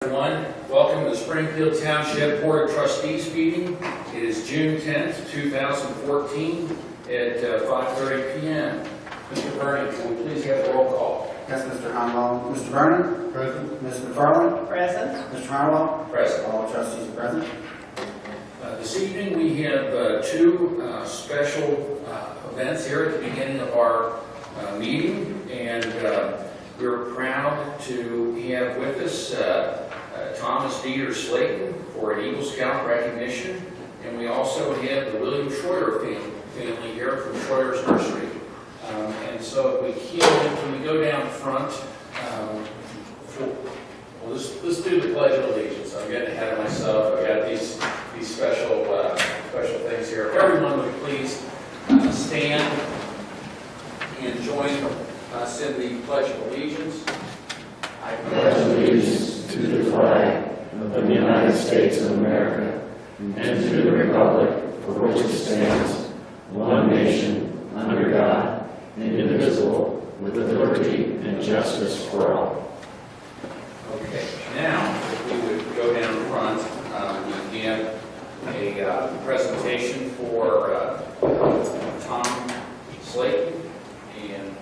Everyone, welcome to the Springfield Township Board of Trustees meeting. It is June 10th, 2014 at 5:30 p.m. Mr. Vernon, can we please have a roll call? Yes, Mr. Honwell. Mr. Vernon? Present. Ms. McFarland? Present. Mr. Honwell? Present. All trustees are present. This evening we have two special events here at the beginning of our meeting, and we're proud to have with us Thomas Dieter Slayton for an Eagle Scout recognition, and we also have the William Schroyer family here from Schroyer's Nursery. And so if we can we go down front? Well, let's do the Pledge of Allegiance. I'm getting ahead of myself. I've got these special things here. If everyone would please stand and join us in the Pledge of Allegiance. I pledge allegiance to the flag of the United States of America and to the republic for which it stands, one nation, under God, indivisible, with liberty and justice for all. Okay, now if we would go down front, we have a presentation for Tom Slayton and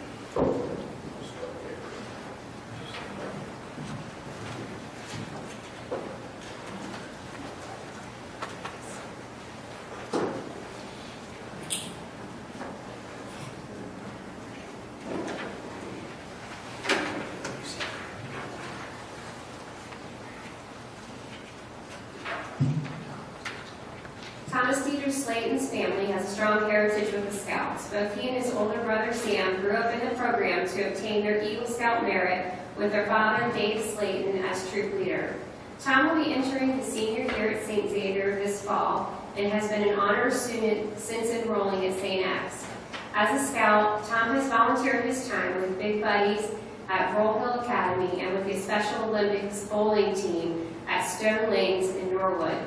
Thomas Dieter Slayton's family has a strong heritage with the Scouts. Both he and his older brother Sam grew up in the program to obtain their Eagle Scout merit with their father Dave Slayton as troop leader. Tom will be entering his senior year at St. Xavier this fall and has been an honor student since enrolling at St. X. As a Scout, Tom has volunteered his time with Big Buddies at Roll Hill Academy and with the Special Olympics bowling team at Stone Lanes in Norwood.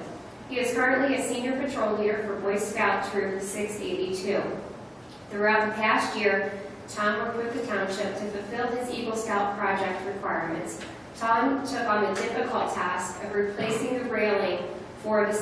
He is currently a senior patrol leader for Boy Scout Troop 682. Throughout the past year, Tom worked with the township to fulfill his Eagle Scout project requirements. Tom took on the difficult task of replacing the railing for the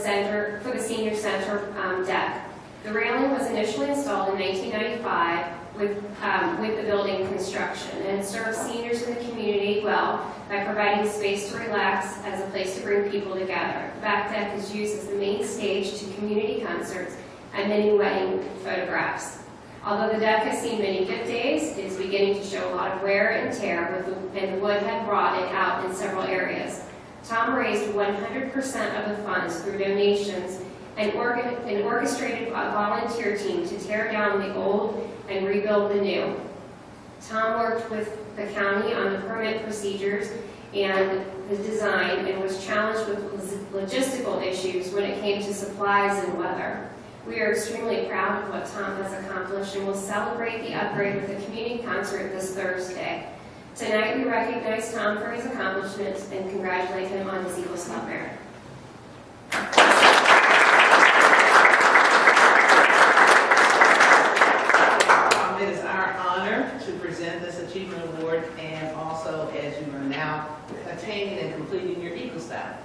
senior center deck. The railing was initially installed in 1995 with the building construction, and it serves seniors in the community well by providing space to relax as a place to bring people together. The back deck is used as the main stage to community concerts and many wedding photographs. Although the deck has seen many good days, it is beginning to show a lot of wear and tear, and the wood had rotted out in several areas. Tom raised 100% of the funds through donations and orchestrated a volunteer team to tear down the old and rebuild the new. Tom worked with the county on the permit procedures and the design and was challenged with logistical issues when it came to supplies and weather. We are extremely proud of what Tom has accomplished and will celebrate the upgrade with a community concert this Thursday. Tonight we recognize Tom for his accomplishments and congratulate him on his Eagle Scout merit. It is our honor to present this achievement award, and also as you are now attaining and completing your Eagle Scout.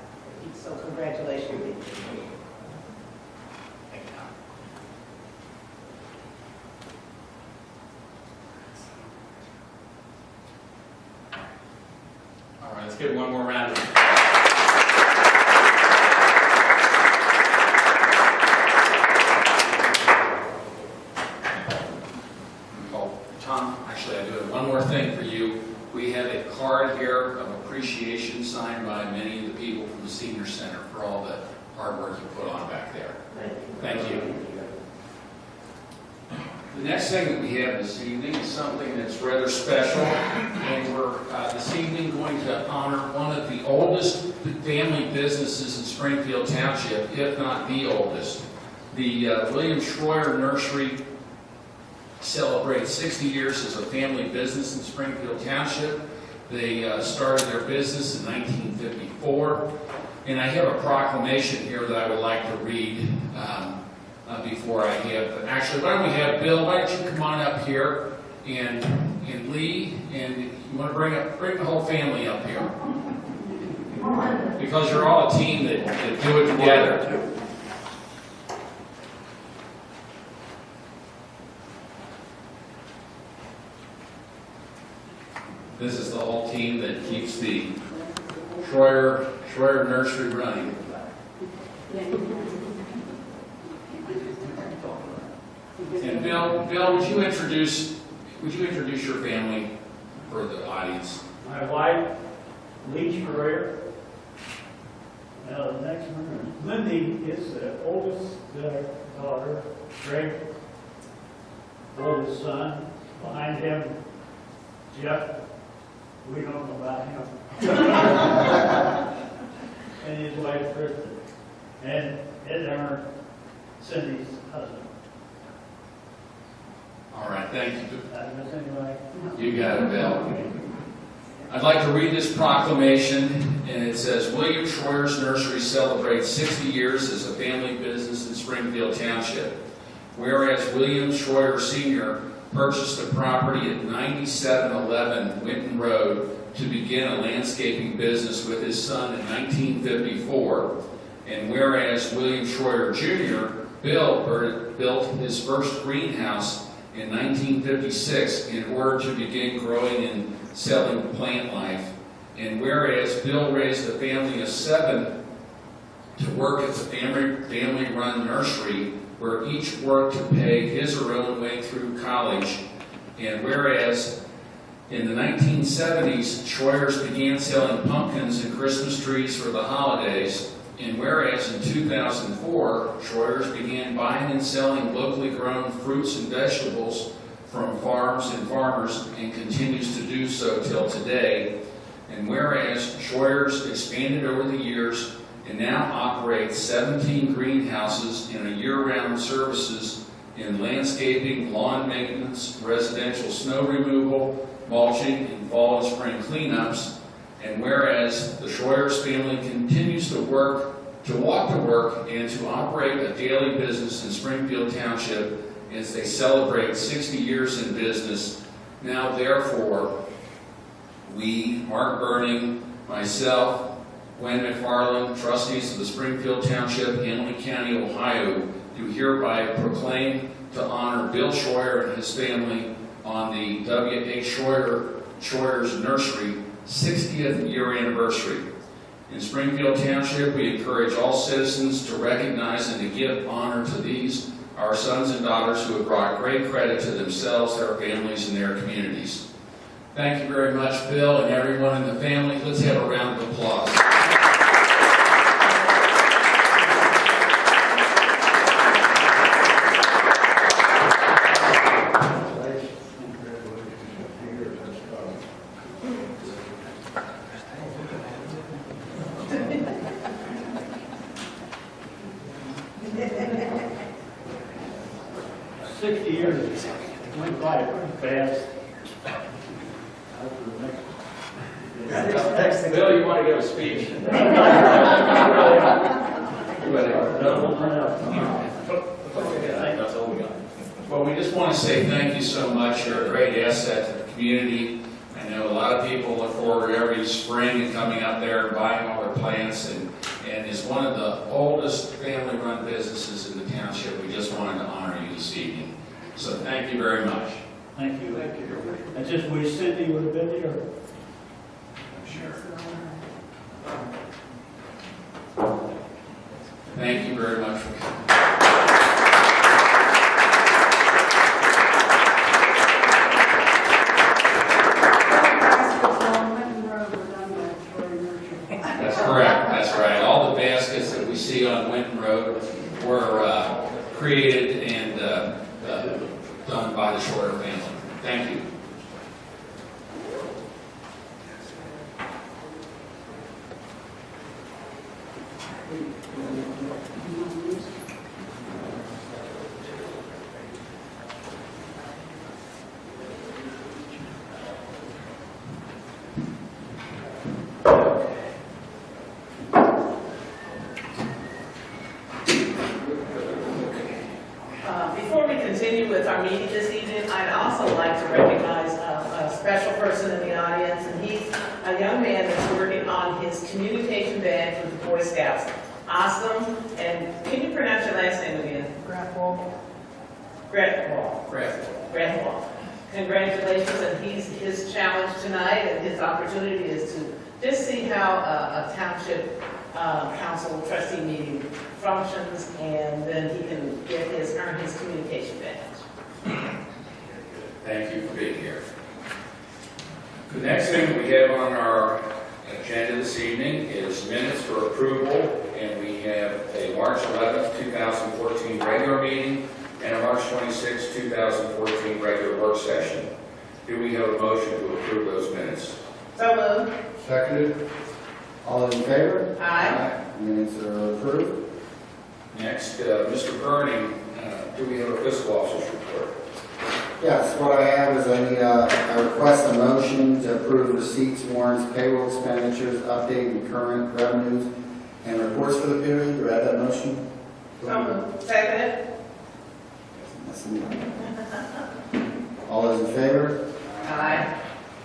So congratulations. all right, let's give one more round of applause. Tom, actually, I do have one more thing for you. We have a card here of appreciation signed by many of the people from the Senior Center for all the hard work you put on back there. Thank you. The next thing that we have this evening is something that's rather special, and we're this evening going to honor one of the oldest family businesses in Springfield Township, if not the oldest. The William Schroyer Nursery celebrates 60 years as a family business in Springfield Township. They started their business in 1954, and I have a proclamation here that I would like to read before I have. Actually, why don't we have Bill? Why don't you come on up here, and Lee, and you want to bring the whole family up here. Because you're all a team that do it together. This is the whole team that keeps the Schroyer Nursery running. And Bill, would you introduce your family for the audience? My wife, Lee Schroyer. Now, the next one, Lindy is the oldest daughter, Greg, oldest son. Behind him, Jeff. We don't know about him. And his wife, Kristen. And Ed Arnold, Cindy's husband. All right, thank you. Did I miss anybody? You got it, Bill. I'd like to read this proclamation, and it says, William Schroyer's Nursery celebrates 60 years as a family business in Springfield Township. Whereas William Schroyer Sr. purchased a property at 9711 Winton Road to begin a landscaping business with his son in 1954. And whereas William Schroyer Jr. built his first greenhouse in 1956 in order to begin growing and selling plant life. And whereas Bill raised a family of 7 to work at the family-run nursery, where each worked to pay his or her own way through college. And whereas in the 1970s, Schroyers began selling pumpkins and Christmas trees for the holidays. And whereas in 2004, Schroyers began buying and selling locally grown fruits and vegetables from farms and farmers and continues to do so till today. And whereas Schroyers expanded over the years and now operates 17 greenhouses in a year-round services in landscaping, lawn maintenance, residential snow removal, mulching, and fall and spring cleanups. And whereas the Schroyers family continues to walk to work and to operate a daily business in Springfield Township as they celebrate 60 years in business, now therefore, we, Mark Burning, myself, Gwen McFarland, trustees of the Springfield Township, Hamilton County, Ohio, do hereby proclaim to honor Bill Schroyer and his family on the W.H. Schroyer's Nursery 60th year anniversary. In Springfield Township, we encourage all citizens to recognize and to give honor to these, our sons and daughters who have brought great credit to themselves, their families, and their communities. Thank you very much, Bill, and everyone in the family. Let's have a round of applause. Went by pretty fast. Bill, you want to give a speech? That's all we got. Well, we just want to say thank you so much. You're a great asset to the community. I know a lot of people look forward every spring and coming up there and buying all their plants, and is one of the oldest family-run businesses in the township. We just wanted to honor you this evening. So thank you very much. Thank you. I just wish Cindy would have been here. Sure. Thank you very much for coming. That's correct. That's right. All the baskets that we see on Winton Road were created and done by the Schroyer family. Thank you. Before we continue with our meeting this evening, I'd also like to recognize a special person in the audience, and he's a young man that's working on his communication event with the Boy Scouts. Awesome. And can you pronounce your last name again? Grathwall. Grathwall. Congratulations, and his challenge tonight and his opportunity is to just see how a township council trustee meeting functions, and then he can earn his communication badge. Thank you for being here. The next thing we have on our agenda this evening is minutes for approval, and we have a March 11th, 2014 regular meeting and a March 26, 2014 regular work session. Do we have a motion to approve those minutes? So moved. Seconded. All those in favor? Aye. Minutes are approved. Next, Mr. Burning, do we have a fiscal officer's report? Yes, what I have is I request a motion to approve receipts, warrants, payroll expenditures, updating current revenues, and reports for the period. Do I have that motion? So moved. Seconded. That's me. All those in favor? Aye.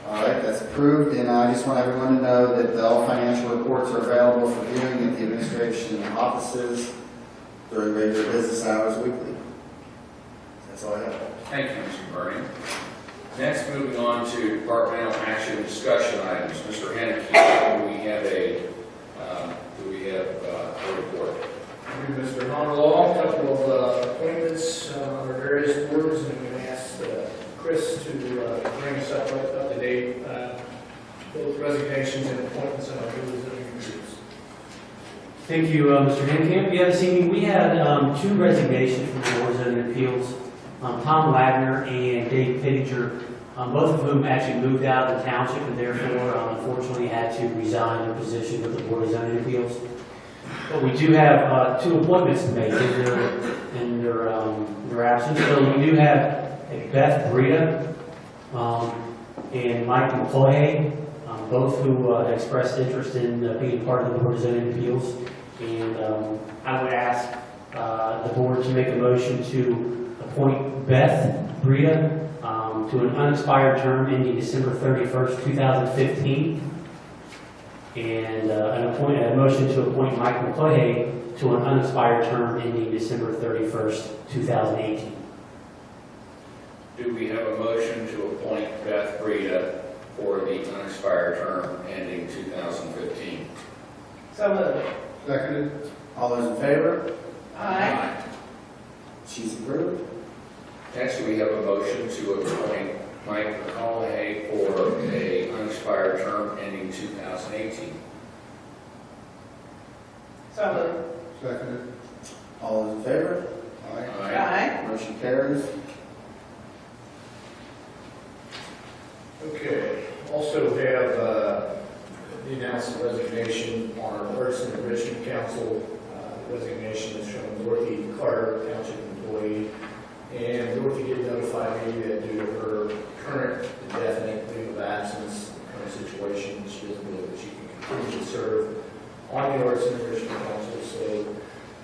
All right, that's approved, and I just want everyone to know that all financial reports are available for viewing at the administration offices during regular business hours weekly. That's all I have. Thank you, Mr. Burning. Next, moving on to departmental action discussion items. Mr. Henneke, do we have a report? Thank you, Mr. Honor, a couple of appointments on our various boards, and I'm going to ask Chris to bring us up to date, both resignations and appointments on our boards and committees. Thank you, Mr. Hankamp. Yeah, this evening we had two resignations from the Board of Zoning Appeals. Tom Wagner and Dave Pittinger, both of whom actually moved out of the township and therefore unfortunately had to resign their position with the Board of Zoning Appeals. But we do have two appointments to make in their absence. So we do have Beth Brita and Mike McCloy, both who expressed interest in being part of the Board of Zoning Appeals. And I would ask the board to make a motion to appoint Beth Brita to an unexpired term ending December 31st, 2015. And a motion to appoint Mike McCloy to an unexpired term ending December 31st, 2018. Do we have a motion to appoint Beth Brita for the unexpired term ending 2015? So moved. Seconded. All those in favor? Aye. She's approved. Next, we have a motion to appoint Mike McCallahey for a unexpired term ending 2018. So moved. Seconded. All those in favor? Aye. Motion carries. Okay, also have the announced resignation on our Arts and Enrichment Council. Resignation is from Dorothy Carter, Township employee. And Dorothy did notify me that due to her current indefinite leave of absence, current situation, she doesn't believe that she can continue to serve on the Arts and Enrichment Council. So,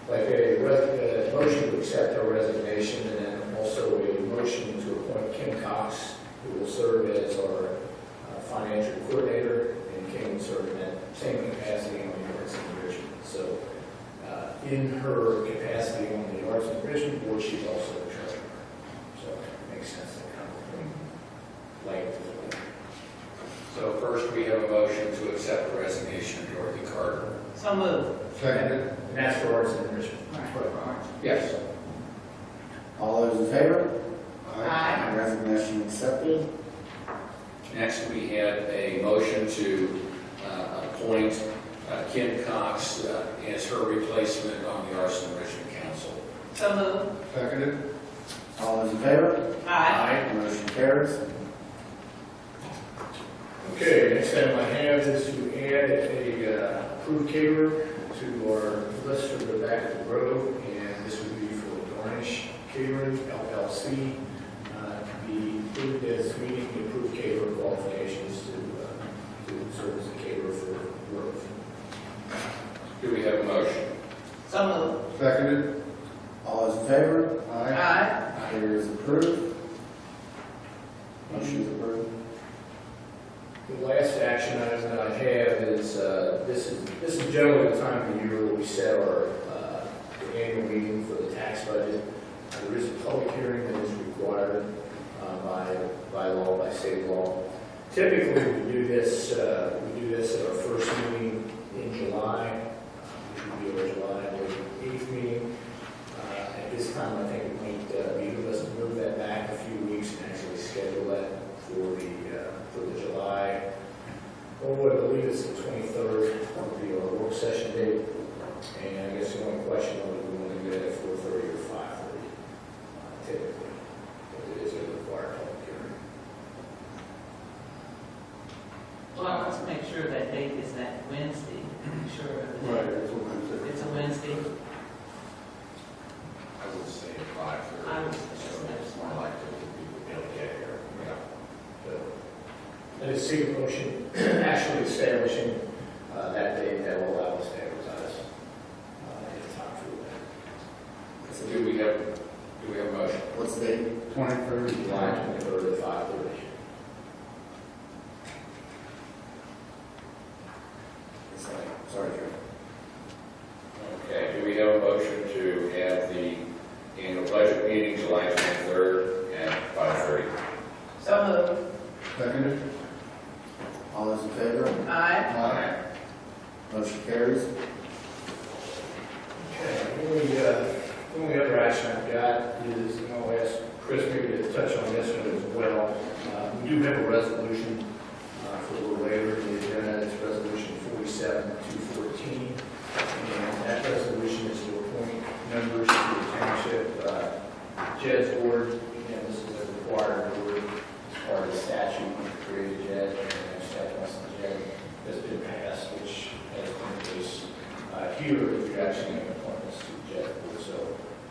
like a motion to accept her resignation, and then also a motion to appoint Kim Cox, who will serve as our financial coordinator, and Kim will serve in that same capacity on the Arts and Enrichment. So, in her capacity on the Arts and Enrichment Board, she's also the treasurer. So it makes sense to kind of bring light to the. So first, we have a motion to accept the resignation of Dorothy Carter. So moved. Seconded. And that's for Arts and Enrichment. Yes. All those in favor? Aye. Resignation accepted. Next, we have a motion to appoint Kim Cox as her replacement on the Arts and Enrichment Council. So moved. Seconded. All those in favor? Aye. Motion carries. Okay, next item I have is to add a approved caterer to our list for the back of the Grove, and this would be for Garnish Catering, LLC, to be included as meeting the approved caterer qualifications to serve as a caterer for Grove. Do we have a motion? So moved. Seconded. All those in favor? Aye. It is approved. Motion is approved. The last action item that I have is, this is generally the time of the year where we set our annual meeting for the tax budget. There is a public hearing that is required by law, by state law. Typically, we do this at our first meeting in July, which would be our July 8th meeting. At this time, I think it might behoove us to move that back a few weeks and actually schedule that for the July, or I believe it's the 23rd, of the work session date. And I guess the only question is, we want to do it at 4:30 or 5:30, typically, but it is a required public hearing. Well, let's make sure that date is that Wednesday. Sure. It's a Wednesday. It's a Wednesday. I would say 5:30. I would- It's more likely that people will be able to get here. And a city motion actually establishing that date that will allow us to advertise in time for that. So do we have a motion? What's the date? 23rd? July 23rd at 5:30. Sorry, Joe. Okay, do we have a motion to have the annual budget meeting July 23rd at 5:30? So moved. Seconded. All those in favor? Aye. Motion carries. Okay, the only other action I've got is, and I'll ask Chris maybe to touch on this one as well. We do have a resolution for a little later in the agenda. It's resolution 47-214. And that resolution is to appoint members to the township JED's board. Again, this is a required board as part of the statute when it created JED. And statute once the JED has been passed, which has been the case here, if you actually make appointments to the JED board. So,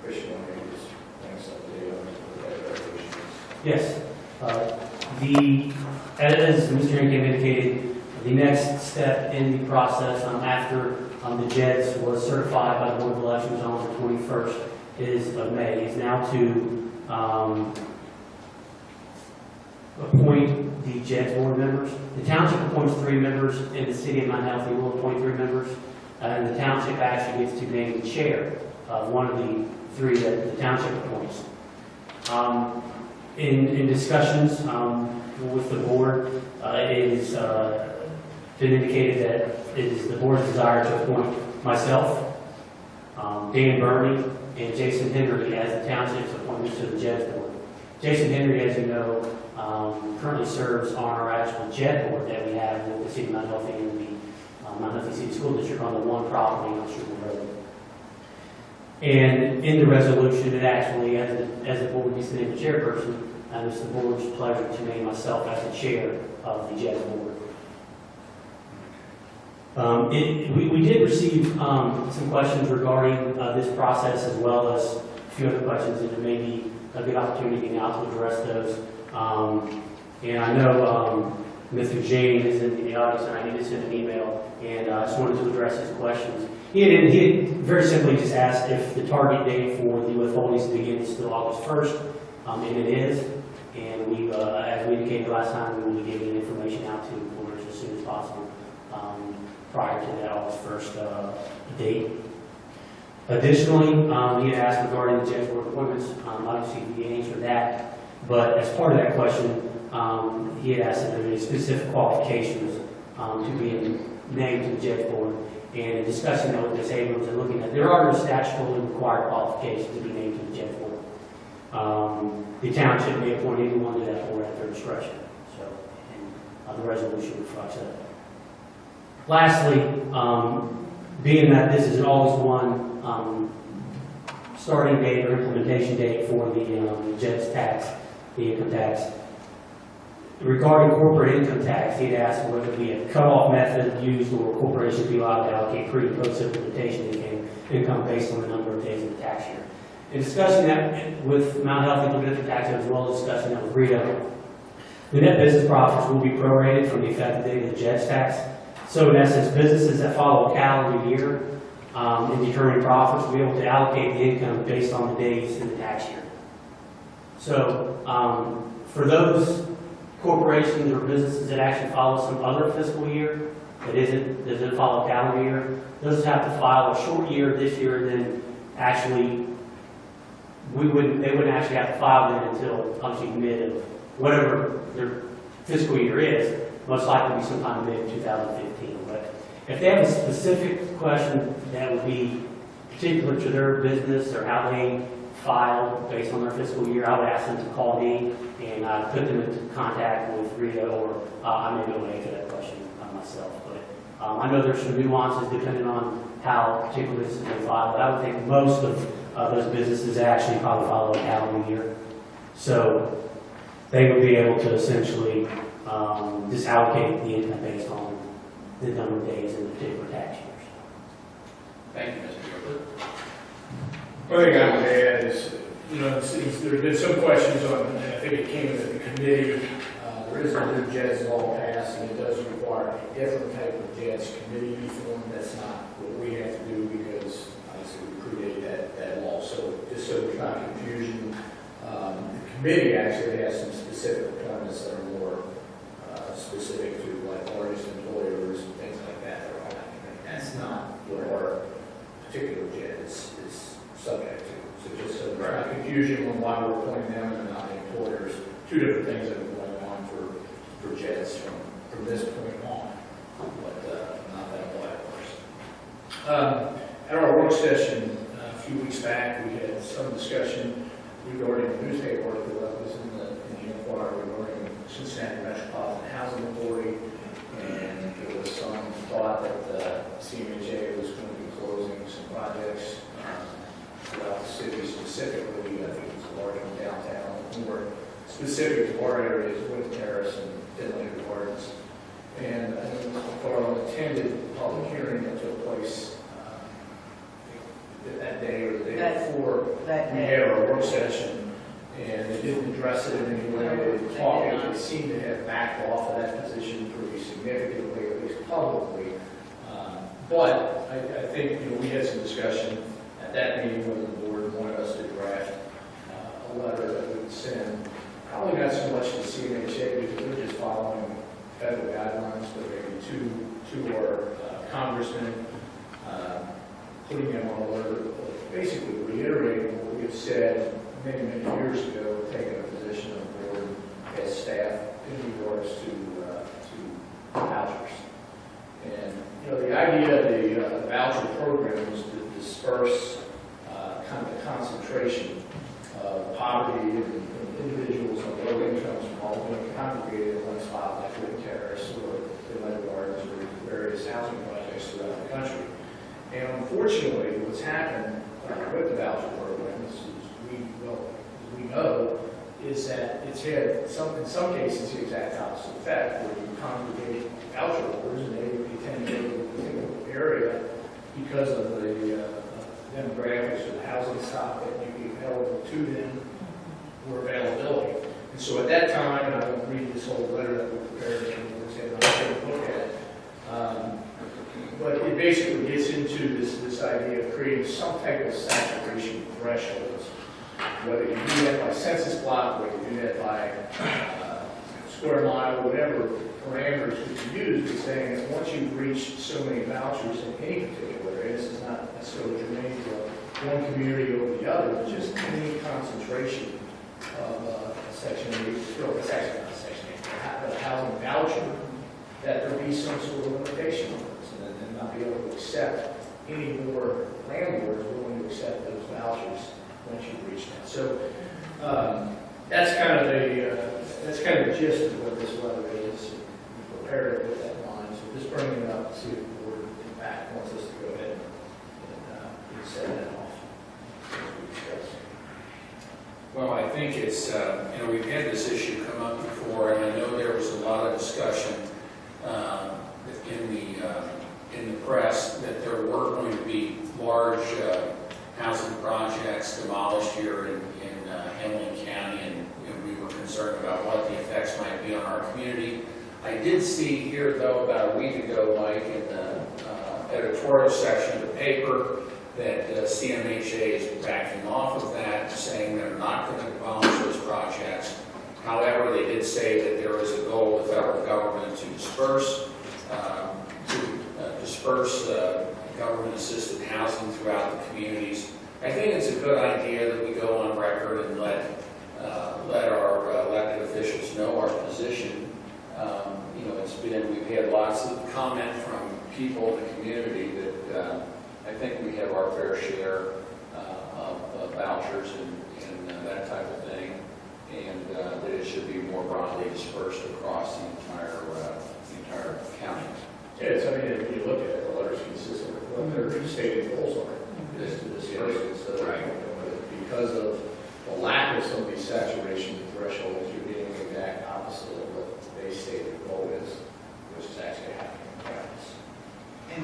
Chris, you want to maybe just bring us up to date on what that resolution is? Yes. As Mr. Hankin indicated, the next step in the process after the JEDs was certified by the Board of Elections on the 21st of May is now to appoint the JEDs board members. The township appoints 3 members, and the city of Mount Healthy will appoint 3 members. And the township actually gets to name the chair of one of the 3 that the township appoints. In discussions with the board, it has been indicated that it is the board's desire to appoint myself, Dan Burney, and Jason Henry as the township's appointments to the JED board. Jason Henry, as you know, currently serves on our actual JED board that we have with the city of Mount Healthy and the Mount Healthy City School District on the one property on Sherwood Road. And in the resolution, it actually, as the board needs to name the chairperson, and it's the board's pleasure to name myself as the chair of the JED board. We did receive some questions regarding this process, as well as a few other questions, and there may be a good opportunity now to address those. And I know Mr. Jane is in the audience, and I need to send an email, and I just wanted to address his questions. He had very simply just asked if the target date for the withholdings to begin is still August 1st, and it is. And we, as we indicated last time, we will be getting information out to employers as soon as possible prior to that August 1st date. Additionally, he had asked regarding the JED board appointments. Obviously, we answered that. But as part of that question, he had asked if there were any specific qualifications to be named to the JED board. And in discussing that with Ms. Abrams and looking at, there are no statutorily required qualifications to be named to the JED board. The township may appoint anyone to that board at their discretion. So, and the resolution reflects that. Lastly, being that this is always one starting date or implementation date for the JED's tax, the income tax. Regarding corporate income tax, he'd asked whether it be a cutoff method used or a corporation be allowed to allocate pre- and post-implementation income based on the number of days of the tax year. In discussing that with Mount Healthy Implemented Tax, as well as discussing that with Rita, the net business profits will be prorated from the effective date of the JED's tax. So in essence, businesses that follow a calendar year in determining profits will be able to allocate the income based on the days in the tax year. So for those corporations or businesses that actually follow some other fiscal year, that doesn't follow calendar year, those have to file a short year this year, then actually, they wouldn't actually have to file then until obviously mid of whatever their fiscal year is, most likely be sometime mid 2015. But if they have a specific question that would be particular to their business or how they file based on their fiscal year, I would ask them to call me and put them into contact with Rita, or I may be able to answer that question myself. But I know there's some nuances depending on how particular businesses they file, but I would think most of those businesses actually probably follow a calendar year. So they would be able to essentially just allocate the income based on the number of days in the particular tax years. Thank you, Mr. Gilbert. One thing I would add is, there's been some questions on, and I think it came in the committee, there is a new JEDS law passed, and it does require a different type of JEDS committee form. That's not what we have to do because obviously we created that law. So just so there's not confusion, the committee actually has some specific appointments that are more specific to like largest employers and things like that. That's not what our particular JED is subject to. So just so there's not confusion on why we're appointing them and not the employers. Two different things that are going on for JEDs from this point on, but not that apply, of course. At our work session a few weeks back, we had some discussion regarding the newspaper article that was in the Inquirer regarding Cincinnati Metropolitan Housing Authority, and there was some thought that CMHA was going to be closing some projects throughout the city, specifically, I think it's a large one downtown, more specific to our areas, Wood Terrace and Finley Gardens. And I think Mr. McFarland attended the public hearing that took place that day or the day before. We had our work session, and they didn't address it in any way. They didn't talk it. They seemed to have backed off of that position pretty significantly, at least publicly. But I think we had some discussion at that meeting whether the board wanted us to draft a letter that we would send. Probably not so much to CMHA because they're just following federal guidelines, but maybe to our congressmen, putting them on alert, basically reiterating what we have said many years ago, taking a position on board as staff in regards to vouchers. And the idea of the voucher program was to disperse kind of the concentration of poverty and individuals on low incomes from all being congregated in one spot like Wood Terrace or Finley Gardens or various housing projects throughout the country. And unfortunately, what's happened with the voucher program, as we know, is that it's had in some cases the exact opposite effect, where you congregate voucher holders and they tend to go to a particular area because of the demographics of the housing stock that you be available to them or availability. And so at that time, and I won't read this whole letter that we prepared, and I'll take a look at it, but it basically gets into this idea of creating some type of saturation thresholds. Whether you do that by census block, whether you do that by square mile, whatever parameters you use, is saying that once you've reached so many vouchers in any particular area, this is not necessarily germane to one community over the other, but just any concentration of Section 8, it's actually not Section 8, but a housing voucher, that there be some sort of limitation on this, and not be able to accept any more landlords willing to accept those vouchers once you've reached that. So that's kind of the gist of what this letter is. We prepared it with that in mind. So just bringing it up to see if the board in fact wants us to go ahead and set that off as we discussed. Well, I think it's, we've had this issue come up before, and I know there was a lot of discussion in the press that there were going to be large housing projects demolished here in Hamilton County, and we were concerned about what the effects might be on our community. I did see here, though, about a week ago, Mike, in the editorial section of the paper, that CMHA is backing off of that, saying they're not going to demolish those projects. However, they did say that there is a goal of the federal government to disperse government-assisted housing throughout the communities. I think it's a good idea that we go on record and let our elected officials know our position. We've had lots of comment from people in the community that I think we have our fair share of vouchers and that type of thing, and that it should be more broadly dispersed across the entire county. Yes, I mean, if you look at it, the letter's consistent with what their stated goals are. This to disperse, so because of the lack of some of these saturation thresholds, you're getting the exact opposite of what they stated the goal is, which is actually happening in practice. And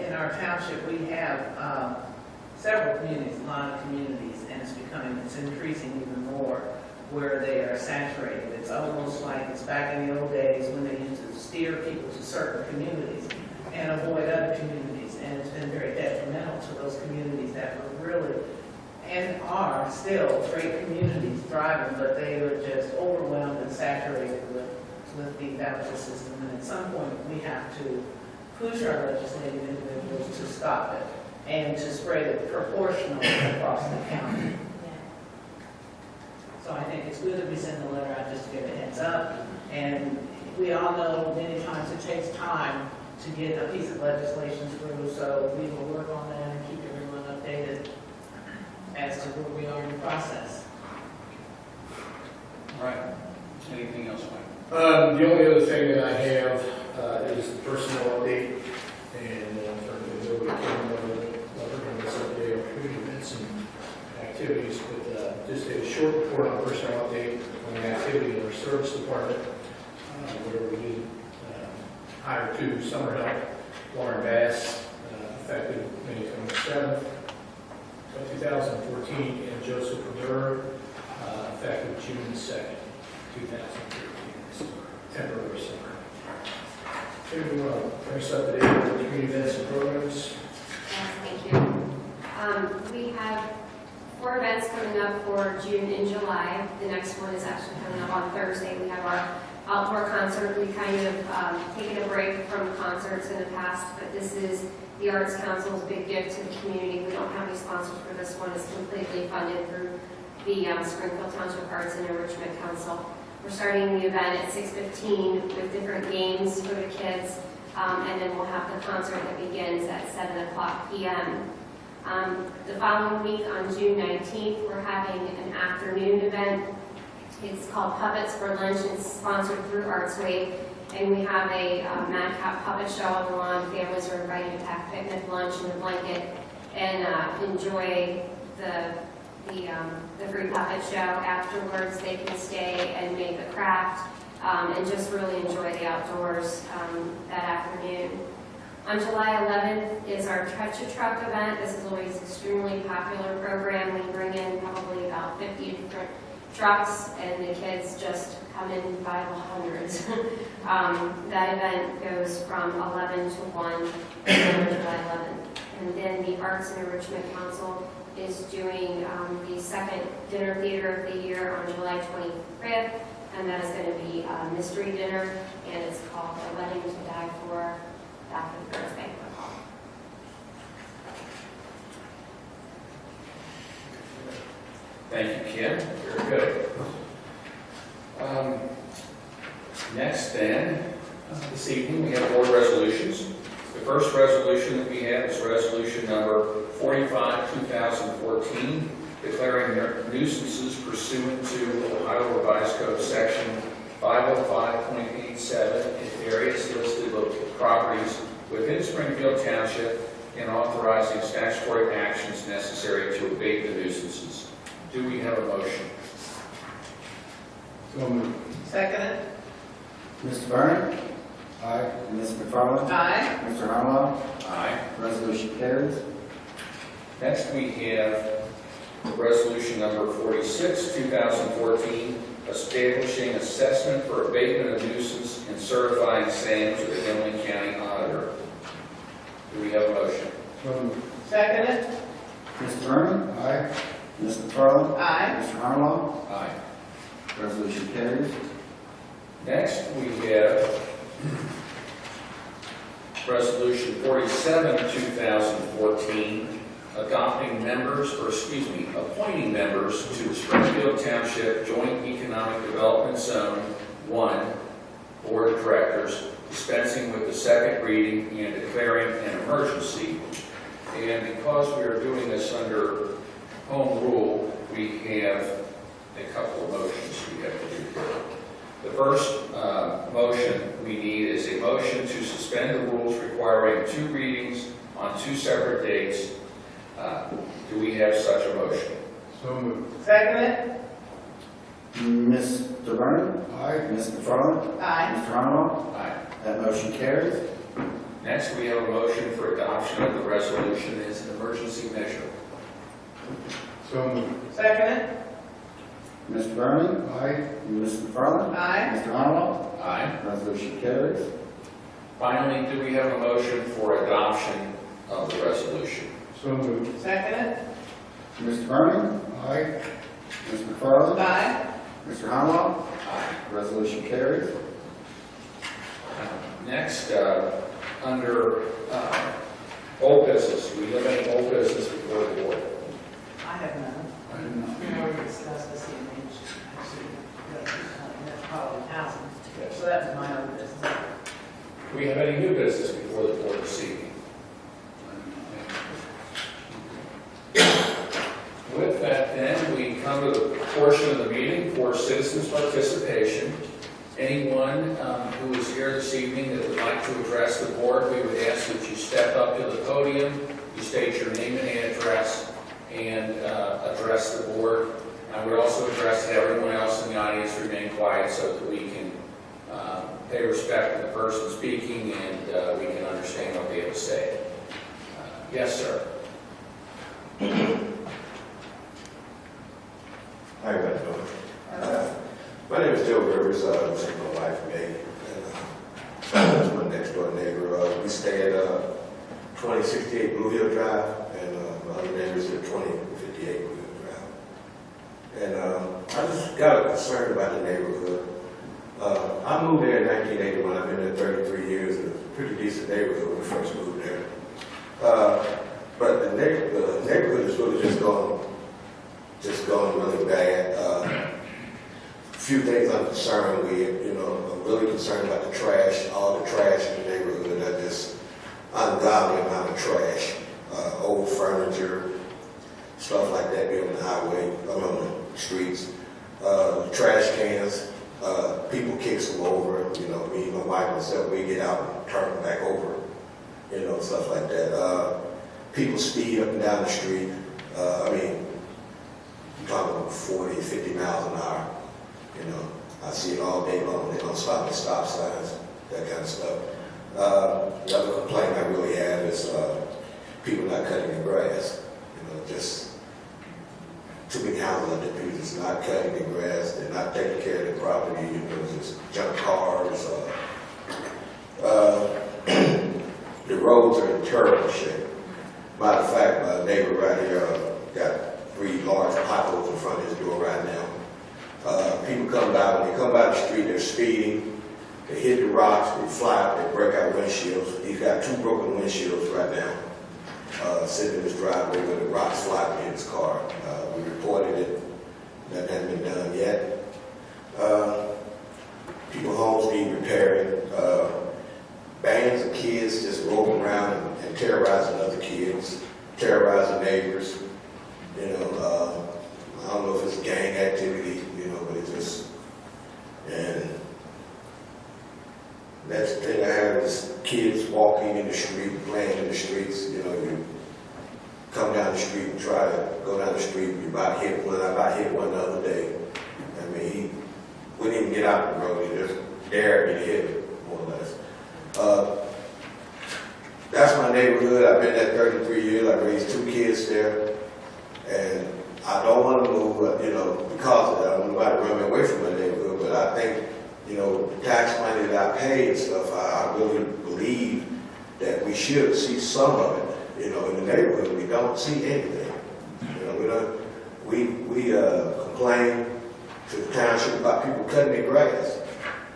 in our township, we have several communities, a lot of communities, and it's increasing even more where they are saturated. It's almost like it's back in the old days when they used to steer people to certain communities and avoid other communities. And it's been very detrimental to those communities that were really and are still great communities thriving, but they are just overwhelmed and saturated with the voucher system. And at some point, we have to push our legislative individuals to stop it and to spread it proportionally across the county. So I think it's good that we send the letter out just to give a heads up. And we all know many times it takes time to get a piece of legislation through, so we will work on that and keep everyone updated as to where we are in the process. All right. Anything else, Mike? The only other thing that I have is the personnel update, and I'm turning it over to Kim, on this update on community events and activities, but just a short report on personnel update on the activity in our service department, where we did hire 2 summer help, Lauren Bass, effective May 27th, 2014, and Joseph Rivera, effective June 2nd, 2013. Temporary summer. To bring us up to date with the community events and programs. Yes, thank you. We have 4 events coming up for June and July. The next one is actually coming up on Thursday. We have our outdoor concert. We kind of taken a break from concerts in the past, but this is the Arts Council's big gift to the community. We don't have any sponsors for this one. It's completely funded through the Springfield Township Arts and Enrichment Council. We're starting the event at 6:15 with different games for the kids, and then we'll have the concert that begins at 7:00 p.m. The following week on June 19th, we're having an afternoon event. It's called Puppets for Lunch. It's sponsored through ArtsWave, and we have a madcap puppet show on the lawn. Families are invited to pack picnic lunch and a blanket and enjoy the free puppet show. Afterwards, they can stay and make a craft and just really enjoy the outdoors that afternoon. On July 11th is our Touch a Truck event. This is always an extremely popular program. We bring in probably about 50 different trucks, and the kids just come in by the hundreds. That event goes from 11 to 1 on July 11th. And then the Arts and Enrichment Council is doing the second dinner theater of the year on July 25th, and that is going to be a mystery dinner, and it's called A Wedding to Die For, back at the Girls Banquet Hall. Thank you, Kim. Very good. Next then, this evening we have board resolutions. The first resolution that we have is resolution number 45, 2014, declaring nuisances pursuant to Ohio Revised Code section 505.87 in various listed properties within Springfield Township and authorizing statutory actions necessary to abate the nuisances. Do we have a motion? So moved. Second. Mr. Byrne? Aye. Ms. McFarland? Aye. Mr. Harlow? Aye. Resolution carries. Next, we have resolution number 46, 2014, establishing assessment for abatement of nuisance and certifying same to the Hamilton County Auditor. Do we have a motion? So moved. Second. Mr. Byrne? Aye. Ms. McFarland? Aye. Mr. Harlow? Aye. Resolution carries. Next, we have Resolution 47, 2014, appointing members to the Springfield Township Joint Economic Development Zone 1 Board of Directors, dispensing with the second reading and declaring an emergency. And because we are doing this under home rule, we have a couple of motions we have to do here. The first motion we need is a motion to suspend the rules requiring 2 readings on 2 separate dates. Do we have such a motion? So moved. Second it? Mr. Vernon? Aye. Ms. McFarland? Aye. Mr. Arnold? Aye. That motion carries. Next, we have a motion for adoption of the resolution as an emergency measure. So moved. Second it? Mr. Vernon? Aye. Ms. McFarland? Aye. Mr. Arnold? Aye. Resolution carries. Finally, do we have a motion for adoption of the resolution? So moved. Second it? Mr. Vernon? Aye. Ms. McFarland? Aye. Mr. Arnold? Aye. Resolution carries. Next, under old business, do we have any old business before the board? I have none. We already discussed this evening, actually, metropolitan housing. So that's my own business. Do we have any new business before the board this evening? With that, then, we come to the portion of the meeting for citizens' participation. Anyone who is here this evening that would like to address the board, we would ask that you step up to the podium, you state your name and address, and address the board. I would also address that everyone else in the audience remain quiet so that we can pay respect to the person speaking and we can understand what they have to say. Yes, sir. How you guys doing? My name is Joe Rivers. This is my wife, May. That's my next door neighbor. We stay at 2068 Blue Hill Drive, and my other neighbors at 2058 Blue Hill Drive. And I just got concerned about the neighborhood. I moved there in 1981. I've been there 33 years. It was a pretty decent neighborhood when we first moved there. But the neighborhood is really just going really bad. A few things I'm concerned with. I'm really concerned about the trash. All the trash in the neighborhood are just ungodly amount of trash. Old furniture, stuff like that be on the highway, on the streets. Trash cans, people kick them over. Me, my wife, myself, we get out and turn them back over. Stuff like that. People speed up and down the street. I'm talking 40, 50 miles an hour. I see it all day long. They don't stop at stop signs, that kind of stuff. The other complaint I really have is people not cutting the grass. Just too many houses out there, people just not cutting the grass. They're not taking care of the property. Just junk cars. The roads are in terrible shape. Matter of fact, my neighbor right here got 3 large potholes in front of his door right now. People come by, when they come by the street, they're speeding, they hit the rocks, they fly out, they break out windshields. He's got 2 broken windshields right now, sitting in his driveway with the rocks flying in his car. We reported it, that hasn't been done yet. People's homes need repairing. Bands of kids just rolling around and terrorizing other kids, terrorizing neighbors. I don't know if it's gang activity, but it's just, and next thing I have is kids walking in the street, playing in the streets. You come down the street and try to go down the street, you about hit one. I about hit one the other day. He wouldn't even get out the road. He just dared me to hit him, more or less. That's my neighborhood. I've been there 33 years. I raised 2 kids there. And I don't want to move, because of that. I don't want to run me away from my neighborhood. But I think, the tax money that I pay and stuff, I really believe that we should see some of it. In the neighborhood, we don't see anything. We complain, to the township about people cutting their grass.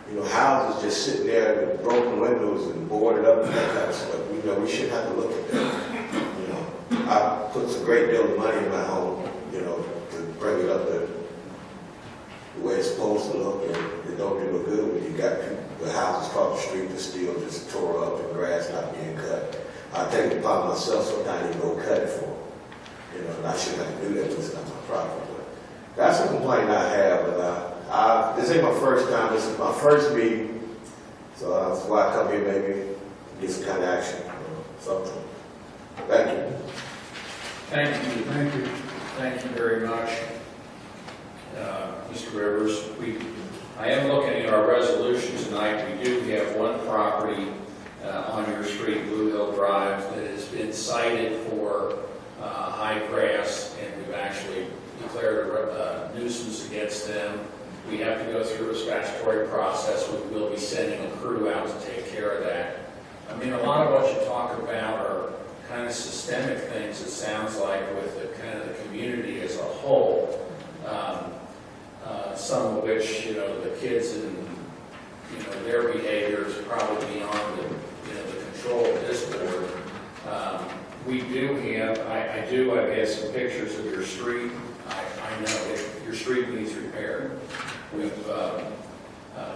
You know, houses just sitting there with broken windows and boarded up and that kind of stuff. You know, we shouldn't have to look at that. You know, I put a great deal of money in my home, you know, to bring it up the way it's supposed to look, and it don't do no good when you got people, the houses across the street that's still just tore up and grass not being cut. I take it upon myself sometimes to go cut it for them. You know, and I shouldn't have to do that because it's not my property. But that's a complaint I have, and this ain't my first time. This is my first meeting, so that's why I come here maybe get some kind of action or something. Thank you. Thank you. Thank you. Thank you very much, Mr. Rivers. I am looking at our resolution tonight. We do have one property on your street, Blue Hill Drive, that has been cited for high grass, and we've actually declared a nuisance against them. We have to go through a statutory process. We will be sending a crew out to take care of that. I mean, a lot of what you talk about are kind of systemic things, it sounds like, with the kind of the community as a whole. Some of which, you know, the kids and, you know, their behavior is probably beyond the, you know, the control of this board. We do have, I've had some pictures of your street. I know your street needs repaired.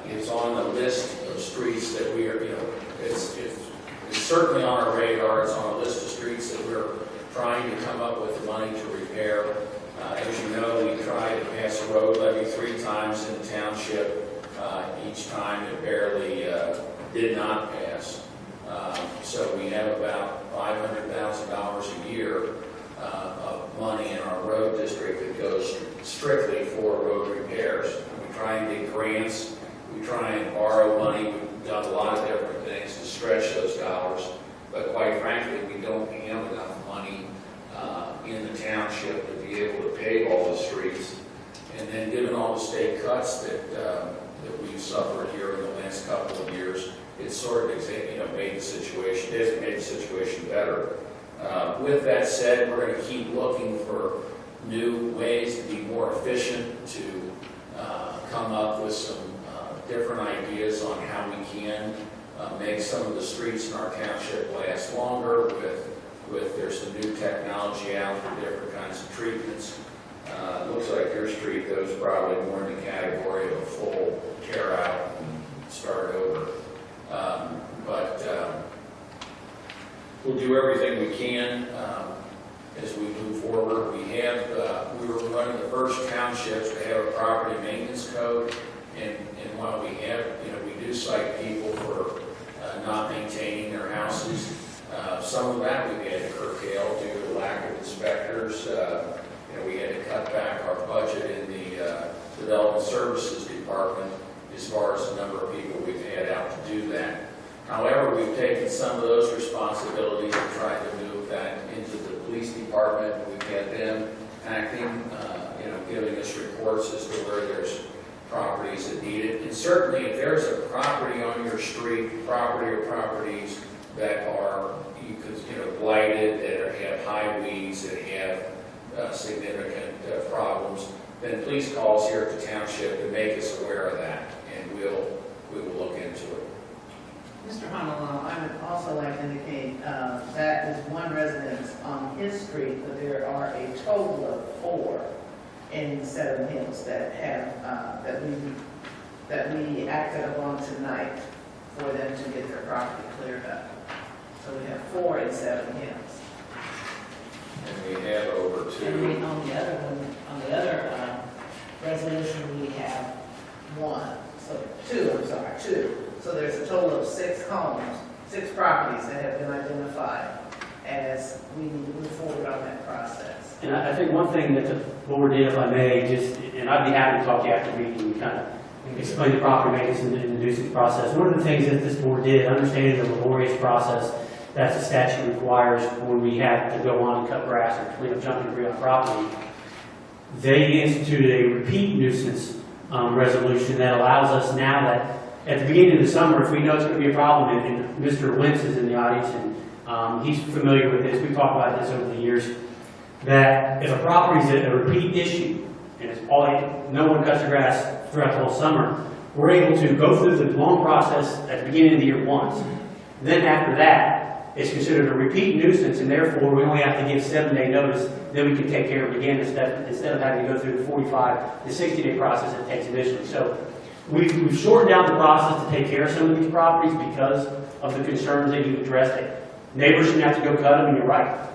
It's on the list of streets that we are, you know, it's certainly on our radar. It's on a list of streets that we're trying to come up with money to repair. As you know, we tried to pass a road levy 3 times in the township. Each time it barely did not pass. So we have about $500,000 a year of money in our road district that goes strictly for road repairs. We try and get grants. We try and borrow money. We've done a lot of different things to stretch those dollars. But quite frankly, we don't have enough money in the township to be able to pave all the streets. And then given all the state cuts that we've suffered here in the last couple of years, it's sort of, you know, made the situation, it hasn't made the situation better. With that said, we're going to keep looking for new ways to be more efficient, to come up with some different ideas on how we can make some of the streets in our township last longer with there's some new technology out for different kinds of treatments. Looks like your street goes probably more in the category of a full tear out and start over. But we'll do everything we can as we move forward. We were one of the first townships to have a property maintenance code, and while we have, you know, we do cite people for not maintaining their houses. Some of that we had to curtail due to lack of inspectors. You know, we had to cut back our budget in the Development Services Department as far as the number of people we've had out to do that. However, we've taken some of those responsibilities and tried to move that into the police department. We've had them acting, you know, giving us reports as to where there's properties that need it. And certainly, if there's a property on your street, property or properties that are, you know, blighted, that have high weeds, that have significant problems, then please call us here at the township and make us aware of that, and we will look into it. Mr. Honolulu, I would also like to indicate that is one residence on his street, but there are a total of 4 in Seven Hills that have that we acted upon tonight for them to get their property cleared up. So we have 4 in Seven Hills. And we have over 2. And we, on the other one, on the other resolution, we have 1. So 2. So there's a total of 6 homes, 6 properties that have been identified as we need to move forward on that process. And I think one thing that the board did, if I may, and I'd be happy to talk to you after the meeting and kind of explain the property maintenance and the nuisance process. One of the things that this board did, understanding the laborious process that the statute requires when we have to go on and cut grass or clean up junk and debris on property, they instituted a repeat nuisance resolution that allows us now that at the beginning of the summer, if we know it's going to be a problem, and Mr. Wentz is in the audience and he's familiar with this, we've talked about this over the years, that if a property is a repeat issue and it's no one cuts the grass throughout the whole summer. We're able to go through the long process at the beginning of the year once. Then after that, it's considered a repeat nuisance, and therefore we only have to give 7-day notice. Then we can take care of it again instead of having to go through the 45 to 60-day process it takes initially. So we've shortened down the process to take care of some of these properties because of the concerns that you addressed. Neighbors shouldn't have to go cut them, and you're right.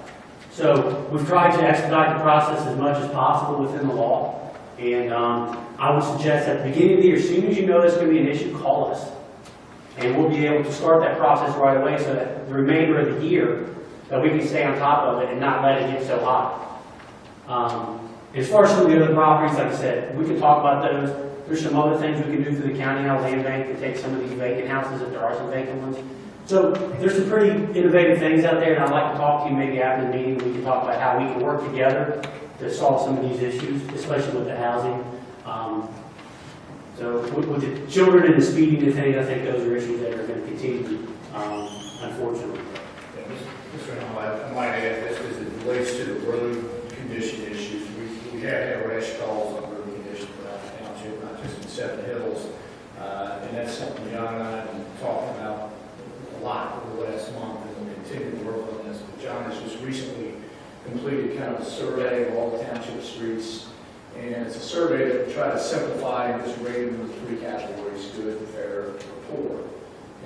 So we've tried to expedite the process as much as possible within the law. And I would suggest at the beginning of the year, as soon as you know there's going to be an issue, call us. And we'll be able to start that process right away so that the remainder of the year, that we can stay on top of it and not let it get so hot. As far as some of the other properties, like I said, we can talk about those. There's some other things we can do through the county now, land bank, to take some of these vacant houses if there are some vacant ones. So there's some pretty innovative things out there, and I'd like to talk to you maybe after the meeting. We can talk about how we can work together to solve some of these issues, especially with the housing. So with the children and the speeding and things, I think those are issues that are going to continue, unfortunately. Mr. Hall, I might add this as it relates to the road condition issues. We have had rash calls on road condition throughout the township, not just in Seven Hills. And that's something John and I have been talking about a lot over the last month, and we'll continue to work on this. But John has just recently completed kind of a survey of all the township streets. And it's a survey that will try to simplify and just rate them into 3 categories: good, fair, or poor.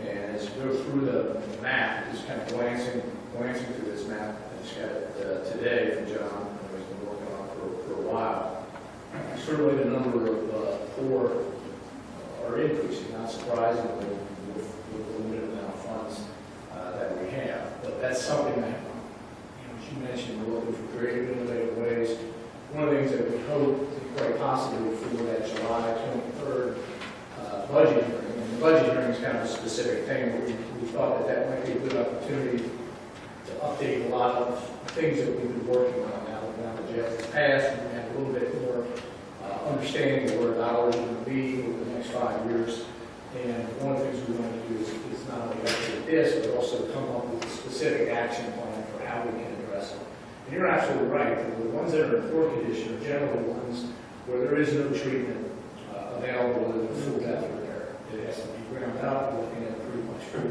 And as you go through the map, just kind of glancing through this map, I just got it today from John, who's been working on it for a while. Certainly the number of poor are increasing, not surprisingly, with the limited amount of funds that we have. But that's something that, as you mentioned, we're looking for creative, innovative ways. One of the things that we hope quite possibly for that July 23rd budget hearing, and the budget hearing is kind of a specific thing, but we thought that might be a good opportunity to update a lot of things that we've been working on now that Jeff has passed, and we have a little bit more understanding of where dollars are going to be over the next 5 years. And one of the things we want to do is not only update this, but also come up with a specific action plan for how we can address it. And you're absolutely right. The ones that are in poor condition are generally ones where there is no treatment available in the full depth repair. It has to be ground up, looking at pretty much full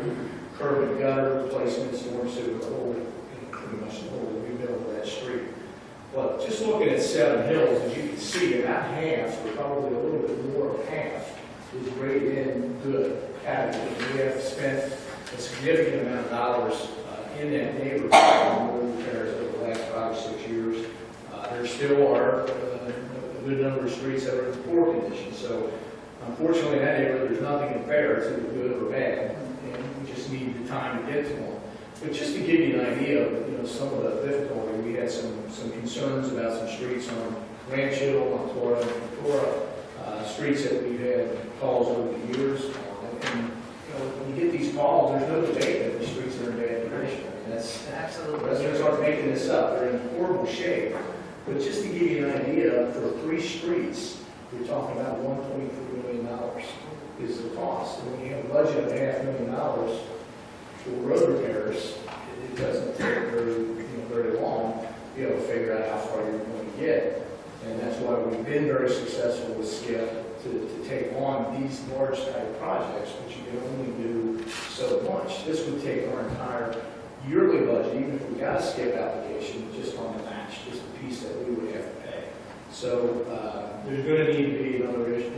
curb and gutter replacements, storm sewer, the whole, pretty much the whole rebuild of that street. But just looking at Seven Hills, as you can see, about half, or probably a little bit more of half, is rated in good category. We have spent a significant amount of dollars in that neighborhood on road repairs over the last 5 or 6 years. There still are a good number of streets that are in poor condition. So unfortunately, in that neighborhood, there's nothing in fair. It's either good or bad, and we just need the time to get to them. But just to give you an idea of some of the difficulty, we had some concerns about some streets on Ranch Hill, on Torah, and Torah, streets that we've had calls over the years on. And when you get these calls, there's no debate that the streets are in bad condition. I mean, that's absolutely, residents aren't making this up. They're in horrible shape. But just to give you an idea, for 3 streets, we're talking about $1.3 million is the cost. And when you have a budget of $500,000 for road repairs, it doesn't take very long to be able to figure out how far you're going to get. And that's why we've been very successful with SCIP to take on these large type projects, but you can only do so much. This would take our entire yearly budget, even if we got a SCIP application, just on the match, just the piece that we would have to pay. So there's going to need to be another issue.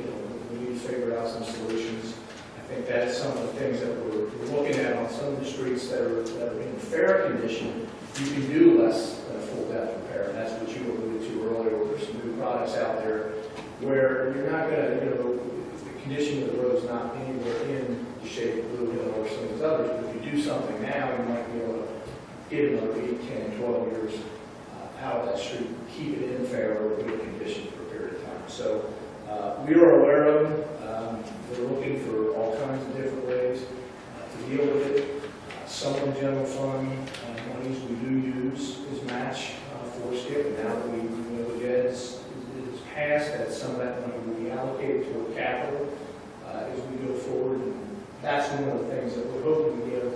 We need to figure out some solutions. I think that's some of the things that we're looking at on some of the streets that are in fair condition. You can do less than a full depth repair, and that's what you alluded to earlier. There's some new products out there where you're not going to, the condition of the road is not anywhere in the shape of Blue Hill or some of these others. But if you do something now, you might be able to get another 8, 10, 12 years out of that street, keep it in fair or good condition for a period of time. So we are aware of them. We're looking for all kinds of different ways to deal with it. Some of the general fund monies we do use is match for SCIP. And now that the debt is passed, that some of that money will be allocated toward capital as we go forward. And that's one of the things that we're hoping to give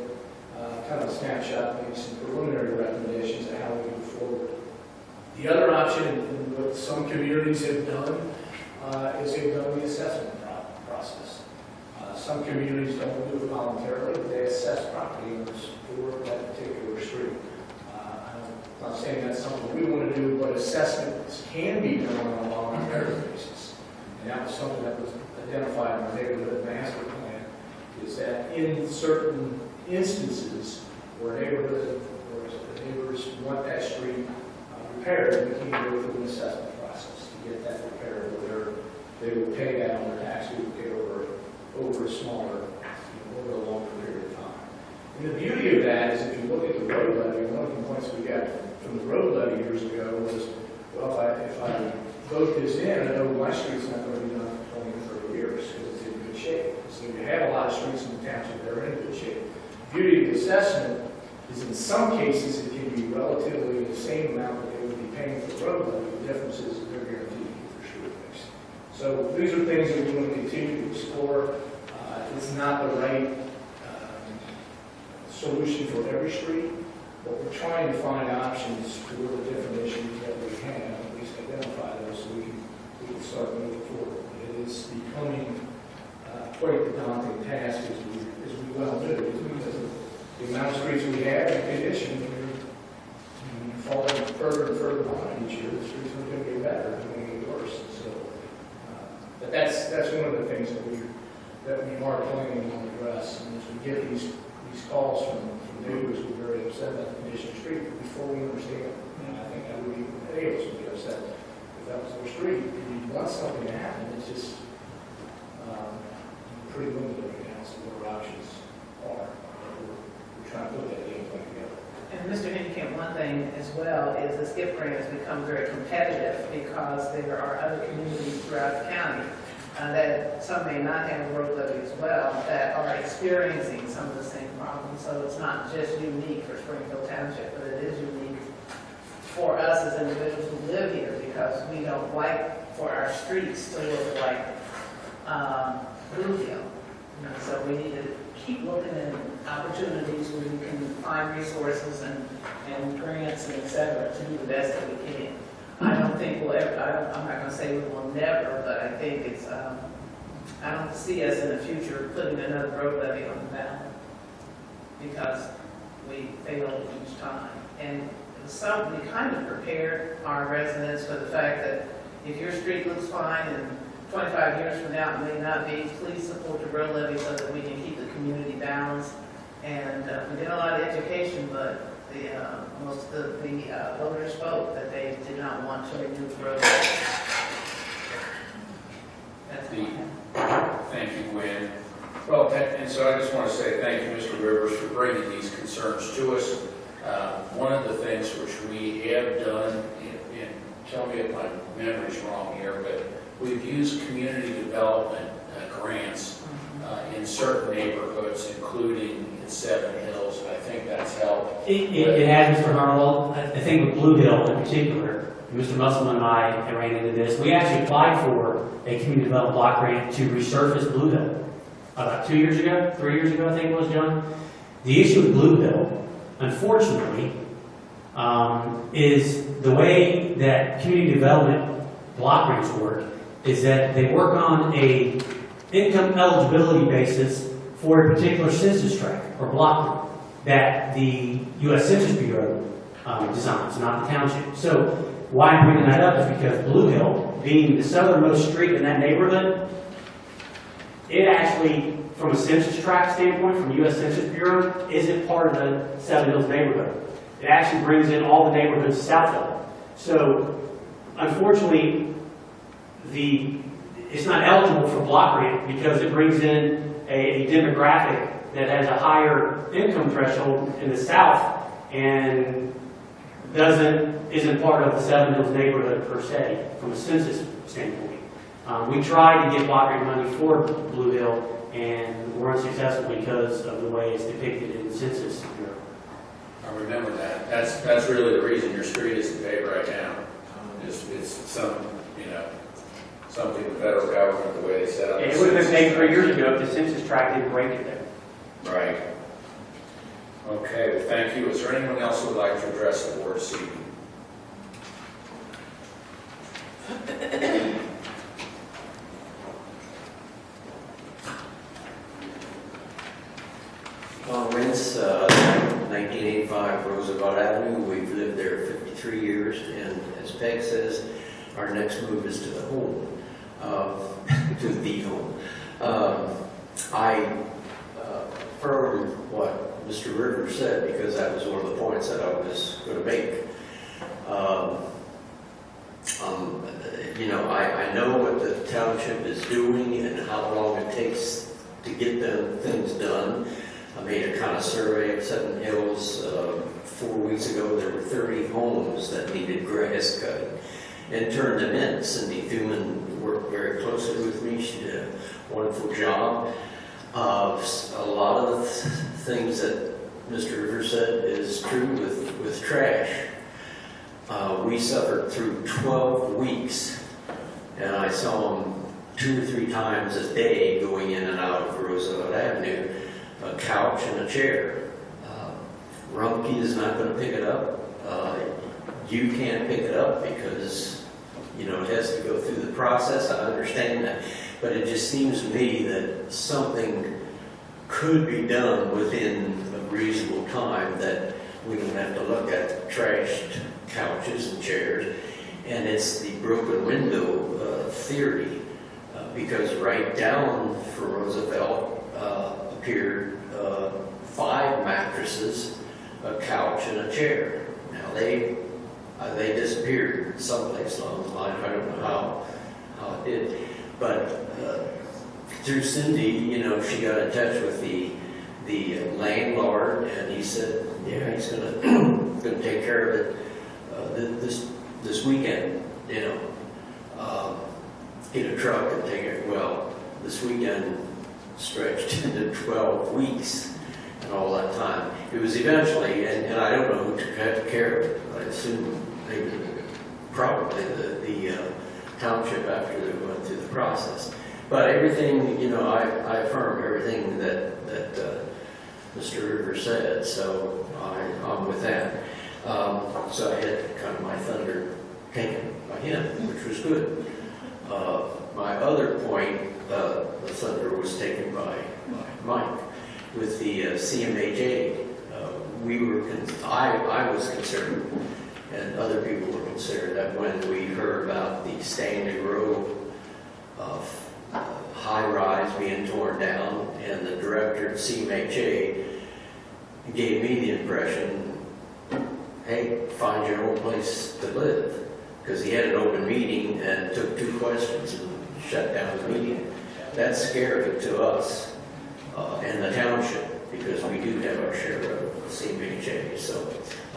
kind of a snapshot, maybe some preliminary recommendations of how we move forward. The other option, and what what some communities have done is they've done the assessment process. Some communities don't do it voluntarily, but they assess property owners for that particular street. I'm not saying that's something we want to do, but assessments can be done on a voluntary basis. And that was something that was identified in our neighborhood master plan, is that in certain instances where neighborhoods or the neighbors want that street repaired, we can go through an assessment process to get that repaired, where they would pay that on their tax, we would pay over a smaller, over a longer period of time. And the beauty of that is if you look at the road levy, one of the complaints we got from the road levy years ago was, well, if I vote this in, I know my street's not going to be done for 20 or 30 years because it's in good shape. So you have a lot of streets in the township that are in good shape. The beauty of the assessment is in some cases it can be relatively the same amount that they would be paying for the road levy. The difference is that they're guaranteed to keep their street fixed. So these are things that we want to continue to explore. It's not the right solution for every street, but we're trying to find options for the different issues that we have, at least identify those so we can start moving forward. It is becoming quite the daunting task as we well do, because of the amount of streets we have and condition, we're falling further and further behind each year. The streets are going to get better, they're going to get worse. So, but that's one of the things that we are planning on address. And as we get these calls from neighbors who are very upset about the condition of the street, before we understand, I think I would be able to be upset if that was their street. If you want something to happen, it's just pretty limited right now, so what our options are. We're trying to put that game plan together. And Mr. Hennigan, one thing as well is the SCIP grant has become very competitive because there are other communities throughout the county that some may not have a road levy as well that are experiencing some of the same problems. So it's not just unique for Springfield Township, but it is unique for us as individuals who live here because we don't like for our streets to look like Blue Hill. So we need to keep looking at opportunities where we can find resources and grants and et cetera to do the best that we can. I don't think we'll ever, I'm not going to say we will never, but I think it's, I don't see us in the future putting another road levy on the ballot because we failed each time. And so we kind of prepared our residents for the fact that if your street looks fine and 25 years from now it may not be, please support the road levy so that we can keep the community balanced. And we did a lot of education, but most of the voters spoke that they did not want to renew the road levy. That's Thank you, Gwen. Well, and so I just want to say thank you, Mr. Rivers, for bringing these concerns to us. One of the things which we have done, and tell me if my memory's wrong here, but we've used community development grants in certain neighborhoods, including in Seven Hills. I think that's helped. It has, Mr. Harwell. I think with Blue Hill in particular, Mr. Musselman and I ran into this. We actually applied for a community development block grant to resurface Blue Hill about 2 years ago, 3 years ago, I think it was, John. The issue with Blue Hill, unfortunately, is the way that community development block grants work is that they work on a income eligibility basis for a particular census tract or block group that the U.S. Census Bureau designs, not the township. So why I'm bringing that up is because Blue Hill, being the southernmost street in that neighborhood, it actually, from a census tract standpoint, from the U.S. Census Bureau, isn't part of the Seven Hills neighborhood. It actually brings in all the neighborhoods south of it. So, unfortunately, it's not eligible for block grant because it brings in a demographic that has a higher income threshold in the south and isn't part of the Seven Hills neighborhood per se, from a census standpoint. We tried to get block grant money for Blue Hill, and we're unsuccessful because of the way it's depicted in the Census Bureau. I remember that. That's really the reason your street isn't paved right now. It's something the federal government, the way they set up. It would have been paid 3 years ago if the census tract didn't break it there. Right. Okay, well, thank you. Is there anyone else who would like to address the board this evening? since 1985 Roosevelt Avenue. We've lived there 53 years, and as Peg says, our next move is to the home, to the home. I affirm what Mr. Rivers said, because that was one of the points that I was going to make. I know what the township is doing and how long it takes to get the things done. I made a kind of survey of Seven Hills 4 weeks ago. There were 30 homes that needed grass cutting and turned them in. Cindy Thuman worked very closely with me. She did a wonderful job. A lot of the things that Mr. Rivers said is true with trash. We suffered through 12 weeks, and I saw them 2 or 3 times a day going in and out of Roosevelt Avenue, a couch and a chair. Rumpke is not going to pick it up. You can't pick it up because, it has to go through the process. I understand that. But it just seems to me that something could be done within a reasonable time, that we don't have to look at trashed couches and chairs. And it's the broken window theory, because right down for Roosevelt appeared 5 mattresses, a couch, and a chair. Now they disappeared someplace along the line. I don't know how it did, but through Cindy, she got in touch with the landlord, and he said, yeah, he's gonna take care of it this weekend. Get a truck and take it. Well, this weekend stretched into 12 weeks and all that time. It was eventually, and I don't know who took care of it. I assume maybe probably the township after they went through the process. But everything, I affirm everything that Mr. Rivers said, so I'm with that. So I had kind of my thunder taken by him, which was good. My other point, the thunder was taken by Mike with the CMHA. I was concerned, and other people were concerned, that when we heard about the standing row of high-rise being torn down, and the director of CMHA gave me the impression, hey, find your own place to live. Because he had an open meeting and took 2 questions and shut down the meeting. That's scary to us and the township, because we do have our share of CMHA. So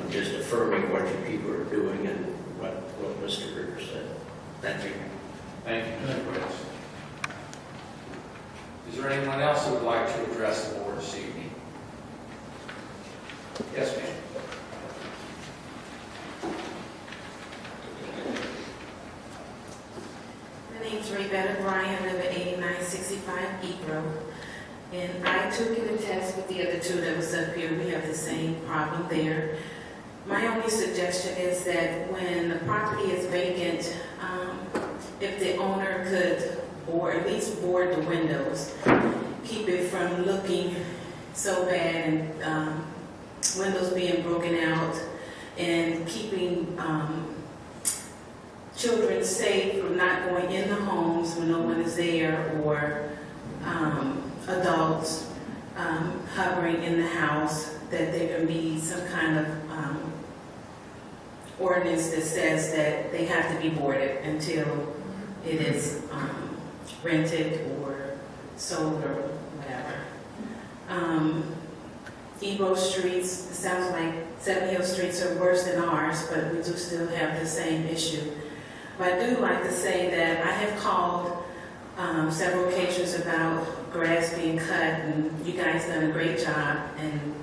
I'm just affirming what you people are doing and what Mr. Rivers said. Thank you. Thank you, Mr. Rivers. Is there anyone else who would like to address the board this evening? Yes, ma'am. My name's Raybetta Bryan. I live at 8965 Ebro. And I took it a test with the other 2 that was up here. We have the same problem there. My only suggestion is that when the property is vacant, if the owner could, or at least board the windows, keep it from looking so bad, and windows being broken out, and keeping children safe from not going in the homes when no one is there, or adults hovering in the house, that there can be some kind of ordinance that says that they have to be boarded until it is rented or sold or whatever. Ebro streets, it sounds like Seven Hill streets are worse than ours, but we do still have the same issue. But I do like to say that I have called several occasions about grass being cut, and you guys done a great job and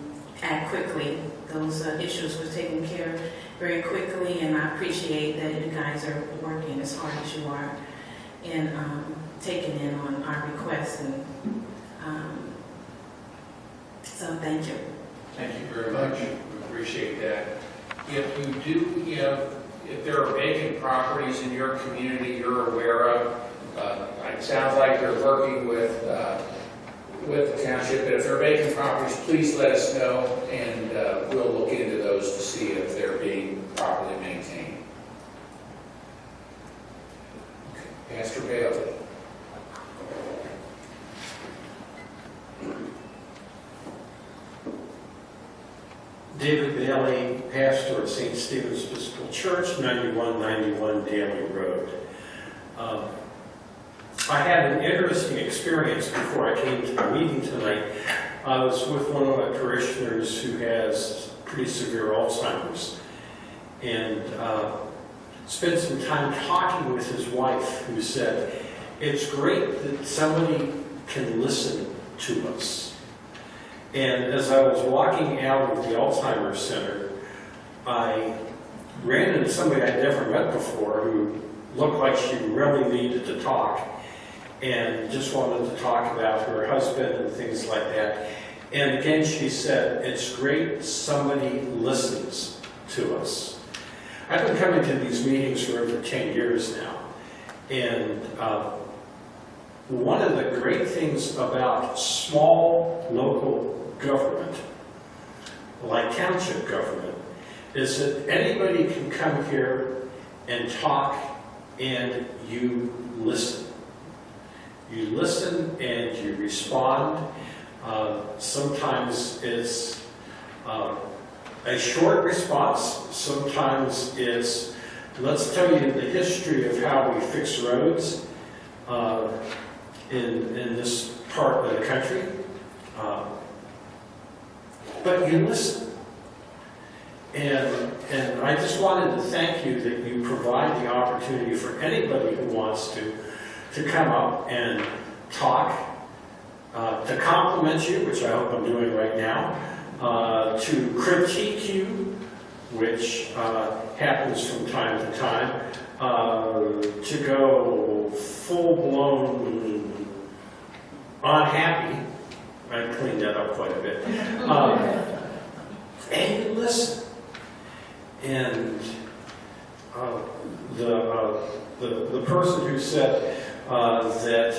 act quickly. Those issues were taken care of very quickly, and I appreciate that you guys are working as hard as you are and taking in on our requests. And so thank you. Thank you very much. We appreciate that. If there are vacant properties in your community you're aware of, it sounds like you're working with with the township, but if they're vacant properties, please let us know, and we'll look into those to see if they're being properly maintained. Okay, Pastor Bailey. David Bailey, pastor of St. Stephen's Episcopal Church, 9191 Daly Road. I had an interesting experience before I came to the meeting tonight. I was with one of my parishioners who has pretty severe Alzheimer's, and spent some time talking with his wife, who said, it's great that somebody can listen to us. And as I was walking out of the Alzheimer's Center, I ran into somebody I'd never met before who looked like she really needed to talk and just wanted to talk about her husband and things like that. And again, she said, it's great somebody listens to us. I've been coming to these meetings for over 10 years now. And one of the great things about small local government, like township government, is that anybody can come here and talk and you listen. You listen and you respond. Sometimes it's a short response. Sometimes it's, let's tell you the history of how we fix roads in this part of the country. But you listen. And I just wanted to thank you that you provide the opportunity for anybody who wants to come up and talk, to compliment you, which I hope I'm doing right now, to critique you, which happens from time to time, to go full-blown unhappy. I cleaned that up quite a bit. And you listen. And the person who said that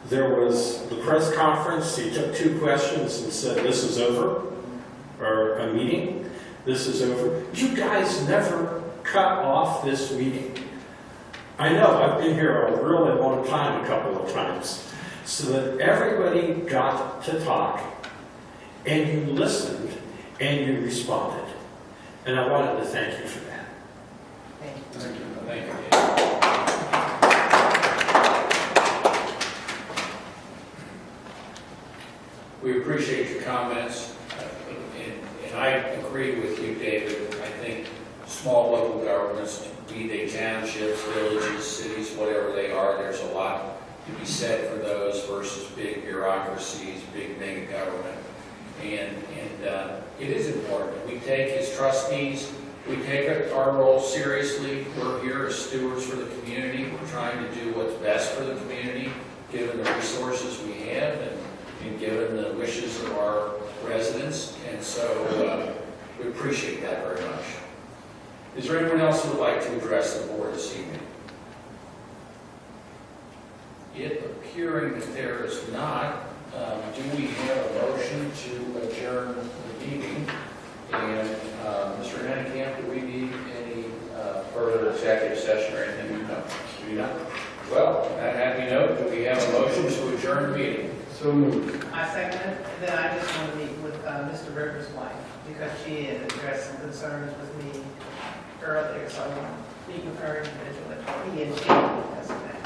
there was the press conference, he took 2 questions and said, this is over, or a meeting, this is over. You guys never cut off this meeting. I know, I've been here a really long time, a couple of times, so that everybody got to talk, and you listened, and you responded. And I wanted to thank you for that. Thank you. Thank you. Thank you. We appreciate your comments, and I agree with you, David. I think small local governments, be they townships, villages, cities, whatever they are, there's a lot to be said for those versus big bureaucracies, big mega government. And it is important. We take, as trustees, we take our role seriously. We're here as stewards for the community. We're trying to do what's best for the community, given the resources we have and given the wishes of our residents. And so we appreciate that very much. Is there anyone else who would like to address the board this evening? It appearing that there is not, do we have a motion to adjourn the meeting? And Mr. Hennekamp, do we need any further executive session or anything? No. Do we not? Well, on that happy note, do we have a motion to adjourn the meeting? So moved. I second it, and then I just want to meet with Mr. Rivers' wife, because she had addressed some concerns with me earlier, so I want to meet with her individually. He and she, that's okay.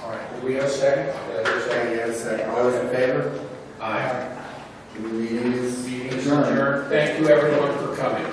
All right. Do we have a second? All those in favor? Aye. The meeting is Meeting is adjourned. Thank you, everyone, for coming.